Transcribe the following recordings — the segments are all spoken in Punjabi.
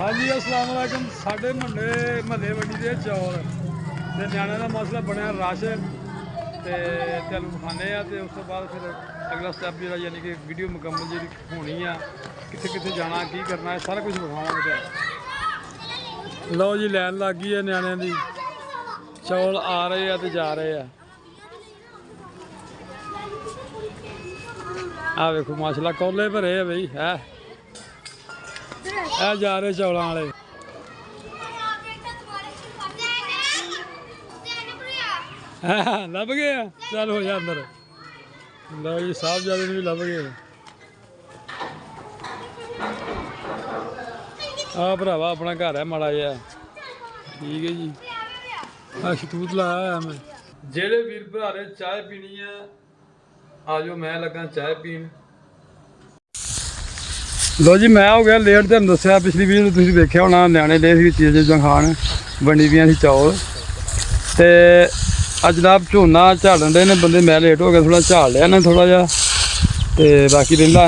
हाँ जी अस्सलाम वालेकुम। साढ़े महल्ले मंडी के चौल ते न्याणे का मसला बनया राशन ते तुहानू विखाने ते उस तो बाद फिर अगला स्टैप जो यानी कि वीडियो मुकम्मल जी होनी है, कित्थे कित्थे जाना की करना है सारा कुछ विखावांगे। लो जी लैन लग गई है न्याणे की, चौल आ रहे हैं तो जा रहे हैं। आ देखो माशाल्लाह कौले भरे है बई है जा रहे चौलों वाले। लभ गए चल हो जा अंदर। लो जी साहबजादे भी लभ गए। आ भरावा अपना घर है माड़ा जिहा, ठीक है जी। शतूत लाया मैं। जेड़े वीर भरा ने चाय पीनी है आ जाओ, मैं लगा चाय पीन। लो जी मैं हो गया लेट, तुहानू दस्सिया पिछली वीडियो तुसीं देखिया होना न्याणे डे सी चीज़ां खाण बनी दियां सी चौल ते जनाब झोना झाड़न डे ने बंदे। मैं लेट हो गया थोड़ा, झाड़ लिया ना थोड़ा जिहा ते बाकी रहिंदा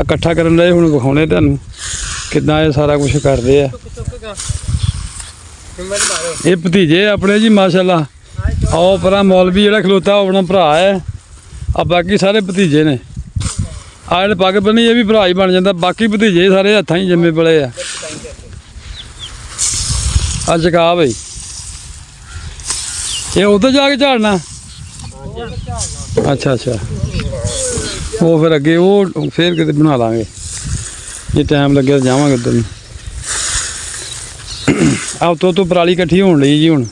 इकट्ठा करन डे। हुण विखाउने तुहानू किदां ये सारा कुछ करदे आ। ये भतीजे अपने जी माशाल्लाह। आओ परा मौलवी जिहड़ा खलोता अपना भरा है, आ बाकी सारे भतीजे ने। आ जेह्ड़े पग बन्नी ये भी भरा ही बन जाता, बाकी भतीजे सारे हत्थां ही जम्मे पले आ। चका भाई ये उधर जाके झाड़ना। अच्छा अच्छा वो फिर अगे वो फिर किते बना लांगे जे टाइम लगे तो जावांगे उधर। अब तो पराली कट्ठी होण लई जी। हुण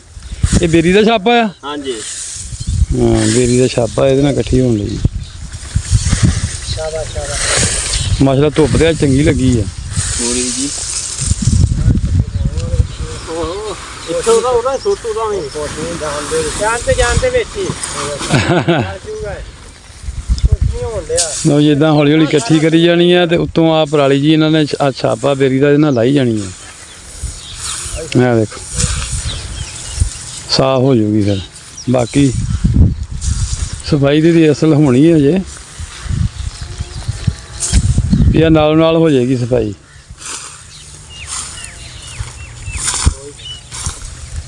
ये बेरी दा छापा आ। हाँ जी हाँ बेरी दा छापा इहदे नाल कट्ठी होण लई। माशाल्लाह धुप्प ते चंगी लगी है जी। जिदा हौली हौली कट्ठी करी जानी है तो उत्तों आ पराली जी इन्होंने छापा बेरी का इन्हें लाई जानी है। मैं देखो साफ हो जाऊगी फिर, बाकी सफाई दी असल होनी है जे या नाल हो जाएगी सफाई।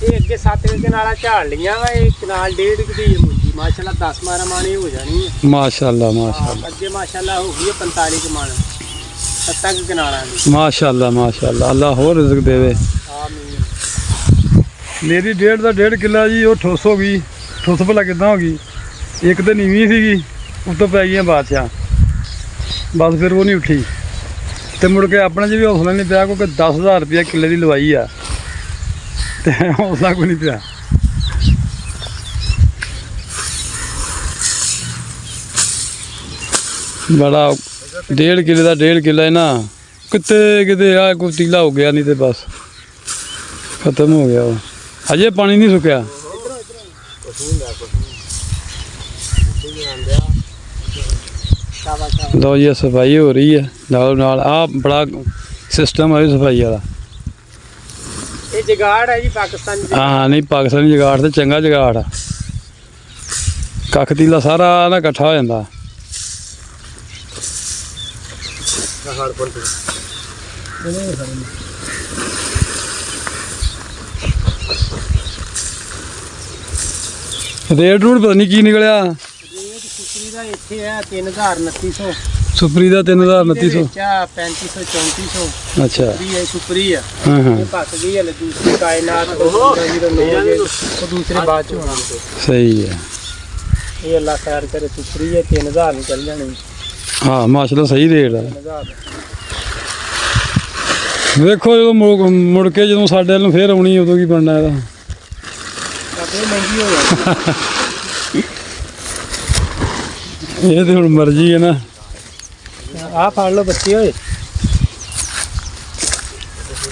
अगे 7 कनाल झाड़ लिया वा, कनाल 1.5 की मुंजी माशाल्लाह 10-12 माने हो जानी है। माशाल्लाह माशाल्लाह अगे माशाल्लाह हो गई 45 कमान 7 कनालां दी। माशाल्लाह माशाल्लाह अल्लाह होर रिज़्क देवे। आमीन। मेरी 1.5 किला जी वो ठुस हो गई। ठुस भला किदां हो गई, एक तो नीवी सीगी उत्तों पै गई बादशाह, बस फिर वो नहीं उठी तो मुड़ के अपने भी हौसला नहीं पाया क्योंकि 10,000 रुपया किले की लवाई आ तो हौसला कोई नहीं पाया। बड़ा 1.5 किले का 1.5 किला है ना, कितने कितने आ कोई तीला हो गया, नहीं तो बस खत्म हो गया वो। अजे पानी नहीं सुक्या। लो जी सफाई हो रही है नाल नाल। आ बड़ा सिस्टम है सफाई वाला। ये जगाड़ है जी पाकिस्तान। हाँ नहीं पाकिस्तानी जगाड़ तो चंगा जगाड़ है। कख तीला सारा ना इकट्ठा हो जाता। रेट रूट पता नहीं की निकलिया। सुपरी का 3,2900। सुपरी का 3,2900। 3500-3400। अच्छा सुपरी है। हाँ हाँ दूसरी कायनात दूसरे बाद सही है। ये अल्लाह खैर करे। सुपरी है 3,000 निकल जाने। हाँ माशाल्लाह सही रेट है। देखो जो मुड़ के जो साढ़े वालों फिर आनी उदों की बनना है। महंगी हो जाती ये तो हुण मर्जी है ना। आ फाड़ लो बच्चे होए,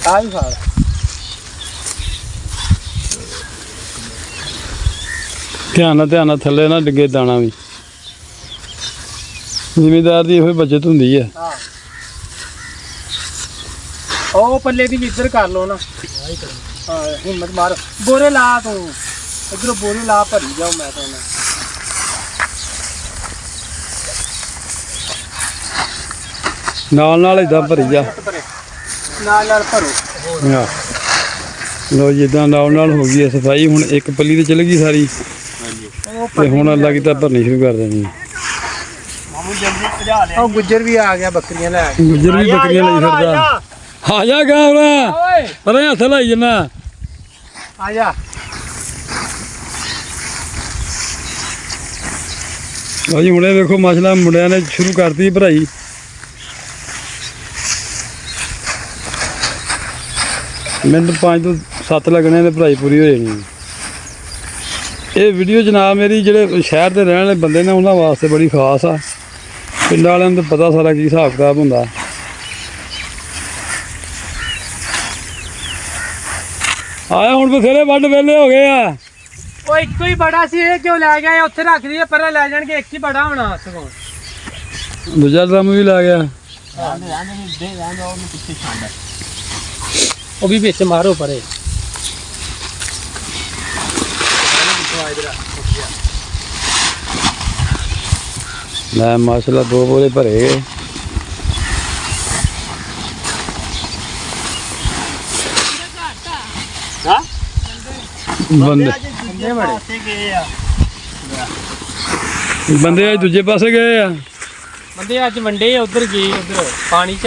आ भी फाड़। ध्यान थले ना डिगे दाना भी। जिमीदार की ये बचत होंदी है। ओ पल्ले दी इधर कर लो ना। हाँ हिम्मत मार, बोरे ला तू इधर बोरे ला भरी जाओ। मैं तो नाल नाल इदां भरी जा। नाल नाल भरो। ਲੋ ਜਿੱਦਾਂ ਨਾਲ ਹੋ ਗਈ ਸਫਾਈ। ਹੁਣ ਇੱਕ ਪੱਲੀ ਤੇ ਚਲ ਗਈ ਸਾਰੀ ਤੇ ਹੁਣ ਅੱਲਾ ਕੀਤਾ ਭਰਨੀ ਸ਼ੁਰੂ ਕਰ ਦੇਣੀ। ਉਹ ਗੁੱਜਰ ਵੀ ਆ ਗਿਆ ਬੱਕਰੀਆਂ ਲੈ ਕੇ। ਗੁੱਜਰ ਵੀ ਬੱਕਰੀਆਂ ਲਈ ਫਿਰਦਾ। ਆ ਜਾ ਗਾ ਹੁਣ ਪਰੇ ਹੱਥ ਲਾਈ ਜਨਾ। ਆ ਜਾ ਭਾਜੀ ਹੁਣੇ ਵੇਖੋ ਮਾਸ਼ਾਅੱਲਾ ਮੁੰਡਿਆਂ ਨੇ ਸ਼ੁਰੂ ਕਰਤੀ ਭਰਾਈ। ਮਿੰਟ 5 ਤੋਂ 7 ਲੱਗਣੇ ਤੇ ਭਰਾਈ ਪੂਰੀ ਹੋ ਜਾਣੀ। ਇਹ ਵੀਡੀਓ ਜਨਾਬ ਮੇਰੀ ਜਿਹੜੇ ਸ਼ਹਿਰ ਦੇ ਰਹਿਣ ਵਾਲੇ ਬੰਦੇ ਨੇ ਉਹਨਾਂ ਵਾਸਤੇ ਬੜੀ ਖਾਸ ਆ। ਪਿੰਡਾਂ ਵਾਲਿਆਂ ਨੂੰ ਤਾਂ ਪਤਾ ਸਾਰਾ ਕੀ ਹਿਸਾਬ ਕਿਤਾਬ ਹੁੰਦਾ। ਆਇਆ ਹੁਣ ਬਥੇਰੇ ਵੱਢ ਵੇਲੇ ਹੋ ਗਏ ਆ। ਉਹ ਇੱਕੋ ਹੀ ਬੜਾ ਸੀ, ਇਹ ਕਿਉਂ ਲੈ ਗਿਆ? ਉੱਥੇ ਰੱਖ ਦਈਏ, ਪਰੇ ਲੈ ਜਾਣਗੇ। ਇੱਕ ਹੀ ਬੜਾ ਹੋਣਾ ਸਗੋਂ। ਦੂਜਾ ਡਰਮ ਵੀ ਲਾ ਗਿਆ। ਉਹ ਵੀ ਵਿੱਚ ਮਾਰੋ ਪਰੇ। ਲੈ ਮਾਸ਼ਾਅੱਲਾ 2 ਬੋਲੇ ਭਰੇ ਗਏ। ਬੰਦੇ ਅੱਜ ਦੂਜੇ ਪਾਸੇ ਗਏ ਆ। ਬੰਦੇ ਅੱਜ ਵੰਡੇ ਉਧਰ ਗਏ, ਉਧਰ ਪਾਣੀ ਚ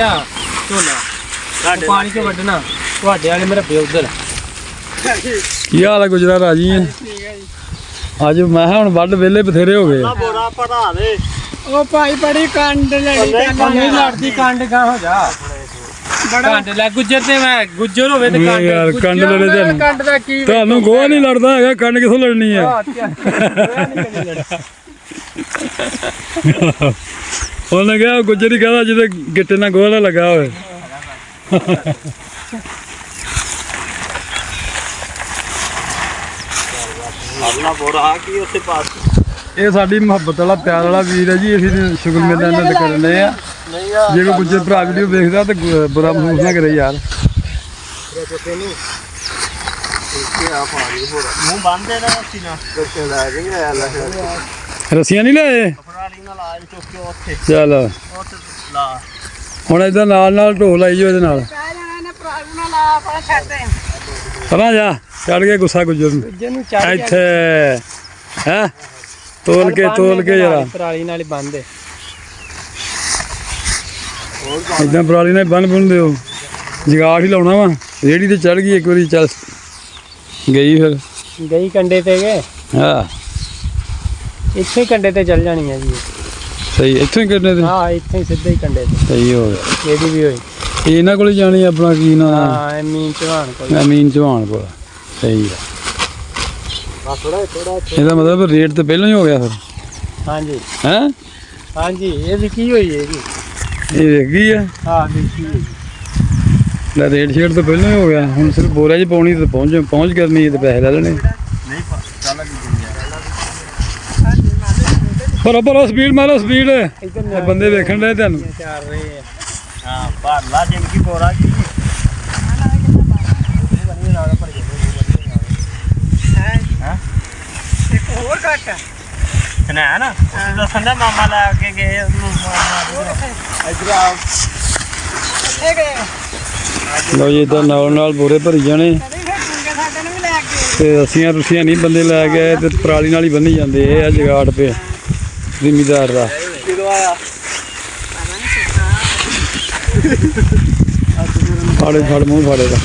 ਝੋਨਾ ਪਾਣੀ ਚ ਵੱਢਣਾ। ਤੁਹਾਡੇ ਵਾਲੇ ਮੇਰੇ ਰੱਬੇ ਉਧਰ। ਕੀ ਹਾਲ ਆ ਗੁਜਰਾ ਰਾਜੀ ਆ? ਅੱਜ ਮੈਂ ਹੁਣ ਵੱਢ ਵੇਲੇ ਬਥੇਰੇ ਹੋ ਗਏ। ਬੋਰਾ ਭਰਾ ਦੇ। ਉਹ ਭਾਈ ਬੜੀ ਕੰਡ ਲੜੀ। ਨਹੀਂ ਲੜਦੀ ਕੰਡ ਗਾ ਹੋ ਜਾ। ਕੰਡ ਲੈ ਗੁੱਜਰ ਤੇ ਮੈਂ ਗੁੱਜਰ ਹੋਵੇ ਤੇ ਕੰਡ ਯਾਰ ਕੰਡ ਲੜੇ ਤੈਨੂੰ। ਕੰਡ ਦਾ ਕੀ ਤੁਹਾਨੂੰ ਗੋਹਾ ਨਹੀਂ ਲੜਦਾ ਹੈਗਾ, ਕੰਡ ਕਿੱਥੋਂ ਲੜਨੀ ਆ? ਉਹਨੇ ਕਿਹਾ ਗੁੱਜਰ ਹੀ ਕਹਦਾ ਜਿਹਦੇ ਗਿੱਟੇ ਨਾਲ ਗੋਹਾ ਲੱਗਾ ਹੋਵੇ। ਇਹ ਸਾਡੀ ਮੁਹੱਬਤ ਵਾਲਾ ਪਿਆਰ ਵਾਲਾ ਵੀਰ ਹੈ ਜੀ। ਅਸੀਂ ਸ਼ੁਕਰ ਮੇਲਾ ਇਹਨਾਂ ਤੇ ਕਰਨੇ ਆ। ਜੇ ਕੋਈ ਗੁੱਜਰ ਭਰਾ ਵੀਡੀਓ ਵੇਖਦਾ ਤੇ ਬੁਰਾ ਮਹਿਸੂਸ ਨਾ ਕਰੇ ਯਾਰ। ਰੱਸੀਆਂ ਨਹੀਂ ਲਾਏ ਚੱਲ ਹੁਣ ਏਦਾਂ ਨਾਲ ਢੋਲ ਲਾਈ ਜੋ ਇਹਦੇ ਨਾਲ। ਪਰਾਂ ਜਾ ਚੜ ਕੇ ਗੁੱਸਾ ਗੁੱਜਰ ਨੂੰ ਇੱਥੇ ਹੈ ਤੋਲ ਕੇ ਜਰਾ ਪਰਾਲੀ ਨਾਲ ਹੀ ਬੰਨਦੇ। ਏਦਾਂ ਪਰਾਲੀ ਨਾਲ ਬੰਨ ਬੁੰਨ ਦਿਓ। ਜਗਾੜ ਹੀ ਲਾਉਣਾ ਵਾ। ਰੇੜੀ ਤੇ ਚੜ ਗਈ ਇੱਕ ਵਾਰੀ, ਚੱਲ ਗਈ ਫਿਰ ਗਈ ਕੰਡੇ ਤੇ ਗਏ। ਹਾਂ ਇੱਥੇ ਕੰਡੇ ਤੇ ਚੱਲ ਜਾਣੀ ਹੈ ਜੀ। ਸਹੀ ਇੱਥੋਂ ਹੀ ਕਰਨੇ ਤੇ। ਹਾਂ ਇੱਥੇ ਹੀ ਸਿੱਧੇ ਹੀ ਕੰਡੇ ਤੇ। ਸਹੀ ਹੋ ਗਿਆ। ਇਹਦੀ ਵੀ ਹੋਈ। ਇਹਨਾਂ ਕੋਲ ਜਾਣੀ ਆਪਣਾ ਕੀ ਨਾ? ਹਾਂ ਅਮੀਨ ਚੌਹਾਨ ਕੋਲ। ਅਮੀਨ ਚੌਹਾਨ ਕੋਲ। ਸਹੀ ਆ। ਇਹਦਾ ਮਤਲਬ ਰੇਟ ਤੇ ਪਹਿਲਾਂ ਹੀ ਹੋ ਗਿਆ ਫਿਰ। ਹਾਂਜੀ ਹੈ ਹਾਂਜੀ ਇਹ ਵੀ ਕੀ ਹੋਈ ਹੈ ਜੀ? ਇਹ ਵੇਖ ਗਈ ਆ। ਹਾਂ ਦੇਖੀ ਹੋਈ। ਲੈ ਰੇਟ ਸ਼ੇਟ ਤੋਂ ਪਹਿਲਾਂ ਹੀ ਹੋ ਗਿਆ। ਹੁਣ ਸਿਰਫ ਬੋਰਿਆਂ 'ਚ ਪਾਉਣੀ ਤੇ ਪਹੁੰਚ ਕਰਨੀ ਤੇ ਪੈਸੇ ਲੈ ਲੈਣੇ। ਭਰੋ ਸਪੀਡ ਮਾਰੋ ਸਪੀਡ। ਬੰਦੇ ਵੇਖਣ ਦੇ ਤੁਹਾਨੂੰ। ਹਾਂ ਭਰ ਲਾ ਜਿੰਦਗੀ ਬੋਰਾ ਕੀ ਇੱਕ ਹੋਰ ਘੱਟ ਨਾ ਨਾ ਦੱਸਣ ਦਾ ਮਾਮਾ ਲੈ ਕੇ ਗਏ ਉਹਨੂੰ ਇੱਧਰ ਆ ਇਹ ਗਏ। ਲਓ ਜੀ ਇਦਾਂ ਨਾਲ ਬੋਰੇ ਭਰੀ ਜਾਣੇ ਤੇ ਰੱਸੀਆਂ ਨਹੀਂ ਬੰਦੇ ਲੈ ਗਏ ਤੇ ਪਰਾਲੀ ਨਾਲ ਹੀ ਬੰਨੀ ਜਾਂਦੇ। ਇਹ ਆ ਜਗਾੜ ਪੇ ਜ਼ਿਮੀਦਾਰ ਦਾ। ਫੜ ਮੂੰਹ ਫਾੜੇ ਦਾ।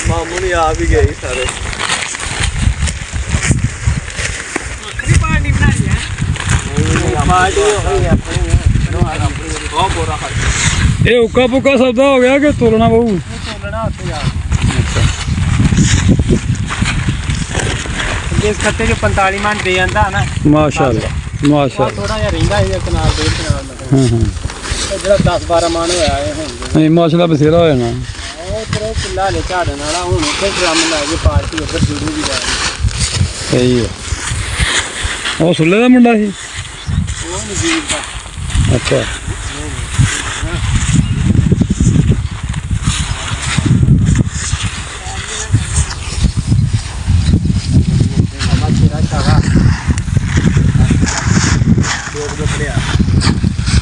ਮਾਮੂ ਨੇ ਆਪ ਹੀ ਗਏ ਸਾਰੇ। ਇਹ ਉੱਕਾ ਪੁੱਕਾ ਸੌਦਾ ਹੋ ਗਿਆ ਕਿ ਤੋਲਣਾ ਪਊ? ਤੋਲਣਾ ਉੱਥੇ ਜਾ ਜਿਸ ਖੱਤੇ ਚ 45 ਮਣ ਦੇ ਜਾਂਦਾ ਨਾ। ਮਾਸ਼ਾਅੱਲਾ ਮਾਸ਼ਾਅੱਲਾ। ਥੋੜਾ ਜਿਹਾ ਰਹਿੰਦਾ ਇਹ ਕਨਾਲ ਡੇਢ ਕਨਾਲ ਦਾ। ਜਿਹੜਾ 10-12 ਮਣ ਹੋਇਆ ਇਹ ਹੁਣ ਨਹੀਂ ਮਾਸ਼ਾਅੱਲਾ ਬਥੇਰਾ ਹੋ ਜਾਣਾ। ਉਹ ਤੇਰੇ ਕਿੱਲਾ ਲੈ ਝਾੜਨ ਵਾਲਾ। ਹੁਣ ਉੱਥੇ ਡਰਮ ਲੈ ਕੇ ਪਾਰਟੀ ਉੱਧਰ ਜੁੜੂ ਵੀ ਜਾ। ਸਹੀ ਹੈ। ਉਹ ਸੁੱਲੇ ਦਾ ਮੁੰਡਾ ਸੀ। ਉਹ ਨਜ਼ੀਰ ਦਾ। ਅੱਛਾ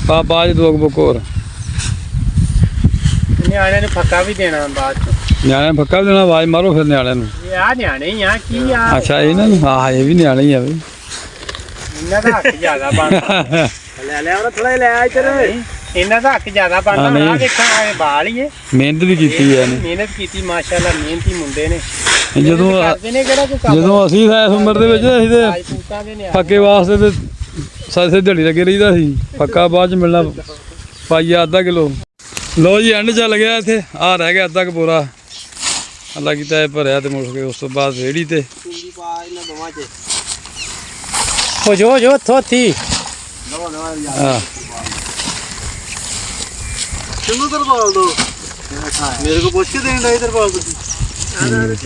ਬਾਅਦ 'ਚ 2 ਬੁੱਕ ਹੋਰ ਨਿਆਣਿਆਂ ਨੂੰ ਫੱਕਾ ਵੀ ਦੇਣਾ ਬਾਅਦ ਚ। ਨਿਆਣਿਆਂ ਨੂੰ ਫੱਕਾ ਵੀ ਦੇਣਾ, ਆਵਾਜ਼ ਮਾਰੋ ਫਿਰ ਨਿਆਣਿਆਂ ਨੂੰ। ਇਹ ਆ ਨਿਆਣੇ ਹੀ ਆ ਕੀ ਆ। ਅੱਛਾ ਇਹਨਾਂ ਨੂੰ, ਹਾਂ ਇਹ ਵੀ ਨਿਆਣੇ ਹੀ ਆ ਬਈ। ਇਹਨਾਂ ਦਾ ਹੱਕ ਜ਼ਿਆਦਾ ਬਣਦਾ। ਲੈ ਉਹ ਥੋੜਾ ਲੈ ਆ ਇੱਧਰ। ਇਹਨਾਂ ਦਾ ਹੱਕ ਜ਼ਿਆਦਾ ਬਣਦਾ। ਆ ਦੇਖਾਂ ਬਾਲ ਹੀ ਮਿਹਨਤ ਵੀ ਕੀਤੀ ਹੈ ਇਹਨੇ, ਮਿਹਨਤ ਕੀਤੀ ਮਾਸ਼ਾਅੱਲਾ, ਮਿਹਨਤੀ ਮੁੰਡੇ ਨੇ। ਜਦੋਂ ਅਸੀਂ ਇਸ ਉਮਰ ਦੇ ਵਿੱਚ ਅਸੀਂ ਤੇ ਪੱਕੇ ਵਾਸਤੇ ਤੇ ਸਾਸੇ ਦਿਹਾੜੀ ਲੱਗੇ ਰਹੀਦਾ ਸੀ। ਪੱਕਾ ਬਾਅਦ ਚ ਮਿਲਣਾ ਪਾਈਆ ਅੱਧਾ ਕਿਲੋ। ਲੋ ਜੀ ਐਂਡ ਚੱਲ ਗਿਆ ਇੱਥੇ, ਆ ਰਹਿ ਗਿਆ ਅੱਧਾ ਕਪੂਰਾ। ਅੱਲਾ ਕੀਤਾ ਇਹ ਭਰਿਆ ਤੇ ਮੁੜ ਕੇ ਉਸ ਤੋਂ ਬਾਅਦ ਰੇੜੀ ਤੇ ਹੋ ਜੋ ਥੋਥੀ ਹਾਂ ਕਿੰਨੂੰ ਤਰਪਾਲ ਦੋ ਮੇਰੇ ਕੋ ਪੁੱਛ ਕੇ ਦੇਣ ਦਾ ਤਰਪਾਲ ਤੁਸੀਂ।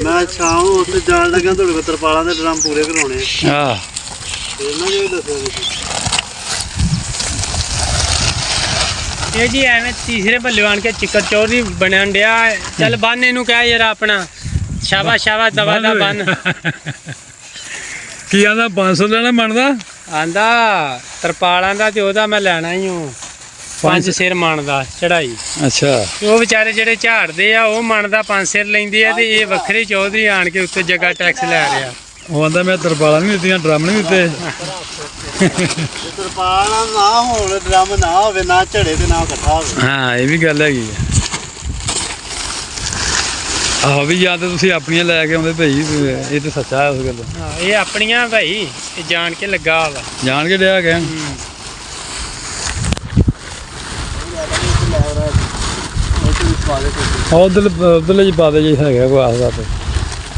ਮੈਂ ਸ਼ਾਮ ਨੂੰ ਉੱਥੇ ਜਾਣ ਲੱਗਾ, ਤੁਹਾਡੇ ਕੋਲ ਤਰਪਾਲਾਂ ਦੇ ਡਰਮ ਪੂਰੇ ਕਰਾਉਣੇ ਆ। ਇਹਨਾਂ ਨੇ ਦੱਸਿਆ ਇਹ ਜੀ ਐਵੇਂ ਤੀਸਰੇ ਬੱਲੇ ਆਣ ਕੇ ਚਿੱਕਰ ਚੌਧਰੀ ਬਣਨ ਡਿਆ। ਚੱਲ ਬੰਨ ਇਹਨੂੰ ਕਹਿ ਯਾਰ ਆਪਣਾ ਸ਼ਾਬਾਸ਼ ਸ਼ਾਬਾਸ਼ ਦਵਾ ਦਾ ਬੰਨ। ਕੀ ਆਂਦਾ 500 ਲੈਣਾ ਬਣਦਾ ਆਂਦਾ ਤਰਪਾਲਾਂ ਦਾ ਤੇ ਉਹਦਾ ਮੈਂ ਲੈਣਾ ਹੀ ਹੂੰ 5 ਸਿਰ ਮਣ ਦਾ ਚੜਾਈ। ਅੱਛਾ ਉਹ ਵਿਚਾਰੇ ਜਿਹੜੇ ਝਾੜਦੇ ਆ ਉਹ ਮਣ ਦਾ 5 ਸਿਰ ਲੈਂਦੇ ਆ, ਤੇ ਇਹ ਵੱਖਰੇ ਚੌਧਰੀ ਆਣ ਕੇ ਉੱਤੇ ਜਗ੍ਹਾ ਟੈਕਸ ਲੈ ਰਿਹਾ। ਉਹ ਆਂਦਾ ਮੈਂ ਤਰਪਾਲਾਂ ਨਹੀਂ ਦਿੱਤੀਆਂ, ਡਰਮ ਨਹੀਂ ਦਿੱਤੇ। ਤਰਪਾਲਾਂ ਨਾ ਹੋਣ, ਡਰਮ ਨਾ ਹੋਵੇ, ਨਾ ਝੜੇ ਤੇ ਨਾ ਇਕੱਠਾ ਹੋਵੇ। ਹਾਂ ਇਹ ਵੀ ਗੱਲ ਹੈਗੀ ਆ। ਆਹੋ ਵੀ ਜਾਂ ਤਾਂ ਤੁਸੀਂ ਆਪਣੀਆਂ ਲੈ ਕੇ ਆਉਂਦੇ ਭਾਈ, ਇਹ ਤੇ ਸੱਚਾ ਹੈ ਉਸ ਗੱਲ। ਹਾਂ ਇਹ ਆਪਣੀਆਂ ਭਾਈ, ਇਹ ਜਾਣ ਕੇ ਲੱਗਾ ਵਾ, ਜਾਣ ਕੇ ਡਿਆ ਗਿਆ। ਉਧਰਲੇ ਜੀ ਪਾ ਦੇ ਜੀ, ਹੈਗਾ ਕੋਈ ਆਸਦਾ ਤੇ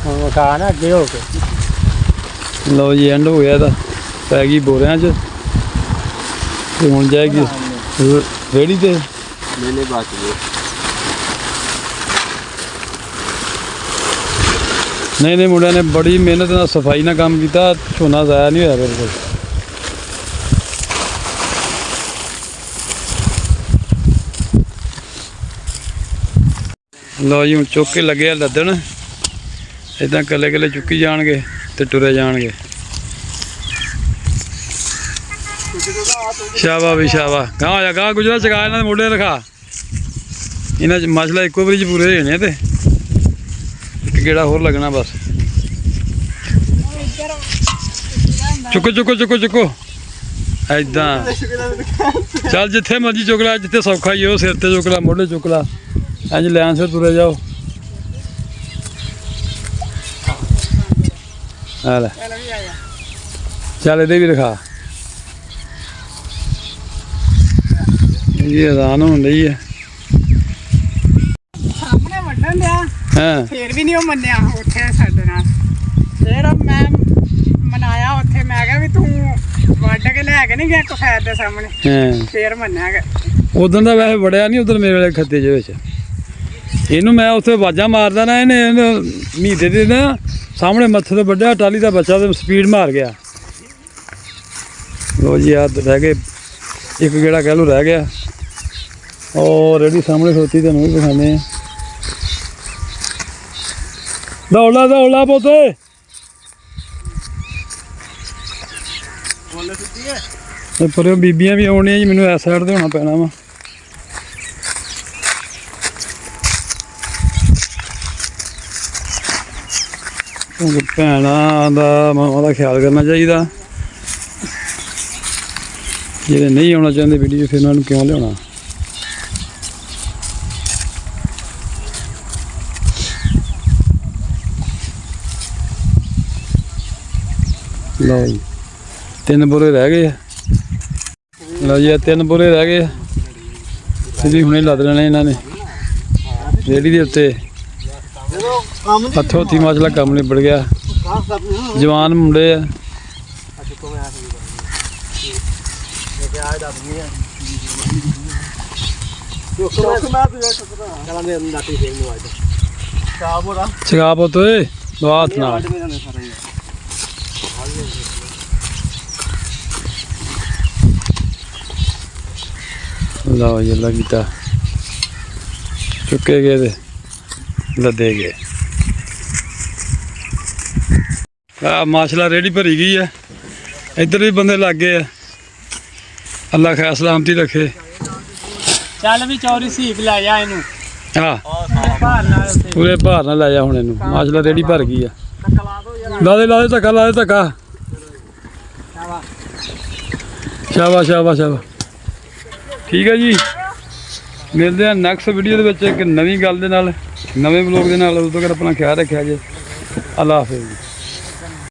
ਹੁਣ ਖਾ ਨਾ ਅੱਗੇ ਹੋ ਕੇ। ਲਓ ਜੀ ਐਂਡ ਹੋ ਗਿਆ ਇਹਦਾ, ਪੈ ਗਈ ਬੋਰਿਆਂ 'ਚ ਤੇ ਹੁਣ ਜਾਏਗੀ ਰੇੜੀ ਤੇ। ਮੇਲੇ ਬਚ ਗਏ। ਨਹੀਂ ਮੁੰਡਿਆਂ ਨੇ ਬੜੀ ਮਿਹਨਤ ਨਾਲ ਸਫਾਈ ਨਾਲ ਕੰਮ ਕੀਤਾ, ਝੋਨਾ ਜ਼ਾਇਆ ਨਹੀਂ ਹੋਇਆ ਬਿਲਕੁਲ। ਲਓ ਜੀ ਹੁਣ ਚੁੱਕ ਕੇ ਲੱਗੇ ਆ ਲੱਦਣ, ਇੱਦਾਂ ਕੱਲੇ ਚੁੱਕੀ ਜਾਣਗੇ ਤੇ ਟੁਰੇ ਜਾਣਗੇ। ਸ਼ਾਬਾ ਵੀ ਸ਼ਾਬਾ, ਗਾਂ ਆ ਜਾ ਗਾਂ ਗੁਜਰਾ ਚਗਾ ਇਹਨਾਂ ਦੇ ਮੋਢੇ ਰਖਾ। ਇਹਨਾਂ 'ਚ ਮਸਲਾ ਇੱਕੋ ਵਾਰੀ 'ਚ ਪੂਰੇ ਹੋ ਜਾਣੇ ਤੇ ਇੱਕ ਗੇੜਾ ਹੋਰ ਲੱਗਣਾ ਬਸ। ਚੁੱਕੋ ਏਦਾਂ ਚੱਲ ਜਿੱਥੇ ਮਰਜੀ ਚੁੱਕ ਲਾ, ਜਿੱਥੇ ਸੌਖਾ ਹੀ ਉਹ ਸਿਰ ਤੇ ਚੁੱਕ ਲਾ, ਮੋਢੇ ਚੁੱਕ ਲਾ, ਇੰਝ ਲੈਣ ਸਿਰ ਤੁਰੇ ਜਾਓ। ਆ ਲੈ ਚੱਲ ਇਹਦੇ ਵੀ ਰਖਾ। ਇਹ ਆਜ਼ਾਨ ਹੋਣ ਡਈ ਹੈ। ਸਾਹਮਣੇ ਵੱਢਣ ਦਿਆ, ਹਾਂ ਫੇਰ ਵੀ ਨਹੀਂ ਉਹ ਮੰਨਿਆ ਉੱਥੇ ਸਾਡੇ ਨਾਲ। ਫਿਰ ਮੈਂ ਮਨਾਇਆ ਉੱਥੇ, ਮੈਂ ਕਿਹਾ ਵੀ ਤੂੰ ਵੱਢ ਕੇ ਲੈ ਕੇ ਨਹੀਂ ਗਿਆ ਕਫੈਰ ਦੇ ਸਾਹਮਣੇ। ਹਾਂ ਫੇਰ ਮੰਨਿਆ ਗਿਆ। ਉਦੋਂ ਦਾ ਵੈਸੇ ਵੜਿਆ ਨਹੀਂ, ਉਧਰ ਮੇਰੇ ਵਾਲੇ ਖੱਤੇ ਜਿਹੇ ਵਿੱਚ। ਇਹਨੂੰ ਮੈਂ ਉੱਥੇ ਆਵਾਜ਼ਾਂ ਮਾਰਦਾ ਨਾ, ਇਹਨੇ ਮਹੀਦੇ ਦੇ ਨਾ ਸਾਹਮਣੇ ਮੱਥੇ ਤੋਂ ਵੱਢਿਆ, ਟਾਲੀ ਦਾ ਬੱਚਾ ਤੇ ਸਪੀਡ ਮਾਰ ਗਿਆ। ਲੋ ਜੀ ਆ ਰਹਿ ਗਏ, ਇੱਕ ਗੇੜਾ ਕਹਿ ਲਓ ਰਹਿ ਗਿਆ। ਉਹ ਰੇੜੀ ਸਾਹਮਣੇ ਖੋਤੀ, ਤੁਹਾਨੂੰ ਵੀ ਦਿਖਾਉਂਦੇ ਆ। ਦੌੜਾ ਪੋਤੇ ਪਰ ਬੀਬੀਆਂ ਵੀ ਆਉਣੀਆਂ ਜੀ, ਮੈਨੂੰ ਇਸ ਸਾਈਡ ਤੇ ਹੋਣਾ ਪੈਣਾ ਵਾ। ਭੈਣਾਂ ਦਾ ਮਾਵਾਂ ਦਾ ਖਿਆਲ ਕਰਨਾ ਚਾਹੀਦਾ। ਜਿਹੜੇ ਨਹੀਂ ਆਉਣਾ ਚਾਹੁੰਦੇ ਵੀਡੀਓ, ਫਿਰ ਉਹਨਾਂ ਨੂੰ ਕਿਉਂ ਲਿਆਉਣਾ। ਲਓ ਜੀ 3 ਬੋਰੇ ਰਹਿ ਗਏ ਆ। ਲਓ ਜੀ 3 ਬੋਰੇ ਰਹਿ ਗਏ ਆ, ਇਹਦੀ ਹੁਣੇ ਲੱਦ ਲੈਣੇ ਇਹਨਾਂ ਨੇ ਰੇਹੜੀ ਦੇ ਉੱਤੇ। ਹੱਥੋਂ ਹੱਥੀ ਮਾਸ਼ਾਅੱਲਾ ਕੰਮ ਨਿਬੜ ਗਿਆ। ਜਵਾਨ ਮੁੰਡੇ ਆ। ਚਗਾ ਪੁੱਤ ਓਏ ਬਾਤ ਨਾਲ। ਲਓ ਜੀ ਲੱਗਦਾ ਚੁੱਕੇ ਗਏ ਤੇ ਲੱਦੇ ਗਏ। ਆ ਮਾਸ਼ਾਅੱਲਾ ਰੇੜੀ ਭਰੀ ਗਈ ਆ। ਇੱਧਰ ਵੀ ਬੰਦੇ ਲੱਗ ਗਏ ਆ। ਅੱਲਾ ਖੈਰ ਸਲਾਮਤੀ ਰੱਖੇ। ਚੱਲ ਵੀ ਚੌਰੀ ਸੀਪ ਲੈ ਜਾ ਇਹਨੂੰ ਹਾਂ ਭਾਰ ਨਾਲ ਉੱਤੇ ਪੂਰੇ ਭਾਰ ਨਾਲ ਲੈ ਜਾ ਹੁਣ ਇਹਨੂੰ। ਮਾਸ਼ਾਅੱਲਾ ਰੇੜੀ ਭਰ ਗਈ ਆ। ਲਾ ਦੇ ਧੱਕਾ, ਲਾ ਦੇ ਧੱਕਾ। ਸ਼ਾਬਾਸ਼ ਸ਼ਾਬਾਸ਼ ਸ਼ਾਬਾਸ਼। ਠੀਕ ਹੈ ਜੀ, ਮਿਲਦੇ ਆ ਨੈਕਸਟ ਵੀਡੀਓ ਦੇ ਵਿੱਚ ਇੱਕ ਨਵੀਂ ਗੱਲ ਦੇ ਨਾਲ, ਨਵੇਂ ਵਲੋਗ ਦੇ ਨਾਲ। ਉਦੋਂ ਤੱਕ ਆਪਣਾ ਖਿਆਲ ਰੱਖਿਆ ਜੇ। ਅੱਲਾ ਹਾਫਿਜ਼।